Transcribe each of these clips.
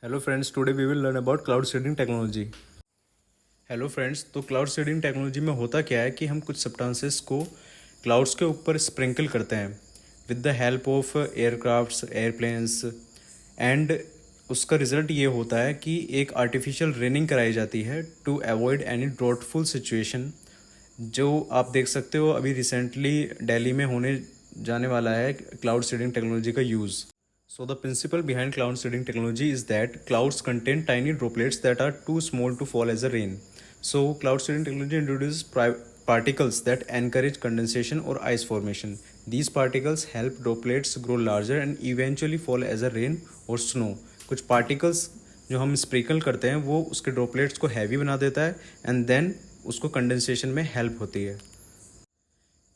Hello friends, today we will learn about cloud seeding technology. Hello friends, तो cloud seeding technology में होता क्या है कि हम कुछ सब्सटेंसेस को क्लाउड्स के ऊपर स्प्रिंकल करते हैं with the help of aircrafts, airplanes and उसका रिजल्ट ये होता है कि एक आर्टिफिशियल रेनिंग कराई जाती है टू अवॉइड एनी ड्रॉटफुल सिचुएशन। जो आप देख सकते हो अभी रिसेंटली दिल्ली में होने जाने वाला है क्लाउड सीडिंग टेक्नोलॉजी का use. So the principle behind cloud seeding technology is that clouds contain tiny droplets that are too small to fall as a rain. So cloud seeding technology introduces particles that encourage condensation or ice formation. These particles help droplets grow larger and eventually fall as a rain or snow. कुछ particles जो हम sprinkle करते हैं वो उसके droplets को heavy बना देता है एंड देन उसको कंडेंसेशन में हेल्प होती है।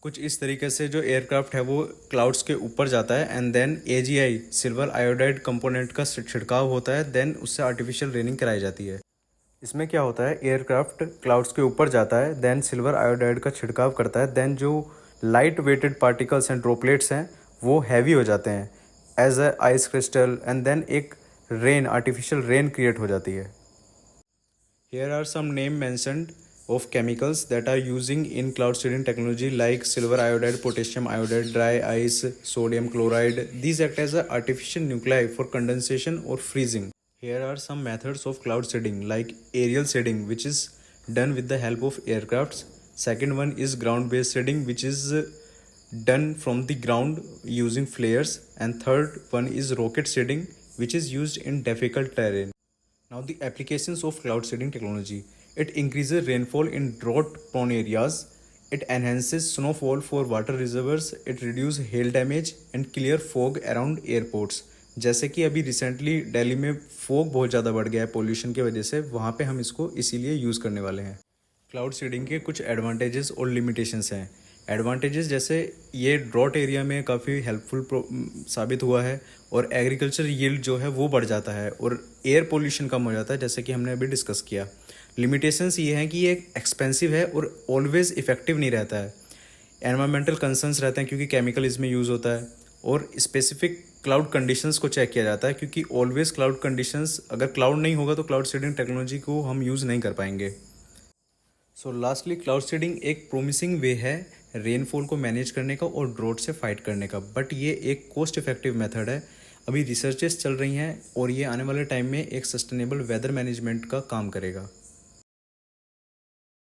कुछ इस तरीके से जो एयरक्राफ्ट है वो क्लाउड्स के ऊपर जाता है and then AGI silver iodide component का छिड़काव होता है, देन उससे आर्टिफिशियल रेनिंग कराई जाती है। इसमें क्या होता है, एयरक्राफ्ट क्लाउड्स के ऊपर जाता है, देन सिल्वर आयोडाइड का छिड़काव करता है, देन जो लाइट वेटेड पार्टिकल्स हैं, ड्रॉपलेट्स हैं, वो हैवी हो जाते हैं as a ice crystal and then एक रेन, आर्टिफिशियल रेन क्रिएट हो जाती है। Here are some name mentioned of chemicals that are using in cloud seeding technology like silver iodide, potassium iodide, dry ice, sodium chloride. These act as a artificial nuclei for condensation or freezing. Here are some methods of cloud seeding like aerial seeding, which is done with the help of aircrafts. Second one is ground based seeding, which is done from the ground using flares. And third one is rocket seeding, which is used in difficult terrain. Now the applications of cloud seeding technology. It increases rainfall in drought-prone areas. It enhances snowfall for water reservoirs. It reduces hail damage and clear fog around airports. जैसे कि अभी recently Delhi में fog बहुत ज़्यादा बढ़ गया है pollution की वजह से, वहाँ पे हम इसको इसीलिए यूज़ करने वाले हैं। क्लाउड सीडिंग के कुछ एडवांटेजेस और लिमिटेशंस हैं। एडवांटेजेस जैसे ये ड्रॉट एरिया में काफ़ी हेल्पफुल साबित हुआ है और एग्रीकल्चर यील्ड जो है वो बढ़ जाता है और एयर पोल्यूशन कम हो जाता है, जैसे कि हमने अभी डिस्कस किया। लिमिटेशंस ये हैं कि ये एक्सपेंसिव है और ऑलवेज इफेक्टिव नहीं रहता है। एनवायरमेंटल कंसर्न्स रहते हैं क्योंकि केमिकल इसमें यूज़ होता है और स्पेसिफिक क्लाउड कंडीशंस को चेक किया जाता है क्योंकि ऑलवेज क्लाउड कंडीशंस, अगर क्लाउड नहीं होगा तो क्लाउड सीडिंग टेक्नोलॉजी को हम यूज़ नहीं कर पाएंगे। सो लास्टली क्लाउड सीडिंग एक प्रोमिसिंग वे है रेनफॉल को मैनेज करने का और ड्रॉट से फाइट करने का, बट ये एक कॉस्ट इफेक्टिव मेथड है। अभी रिसर्चेस चल रही हैं और ये आने वाले टाइम में एक सस्टेनेबल वेदर मैनेजमेंट का काम करेगा।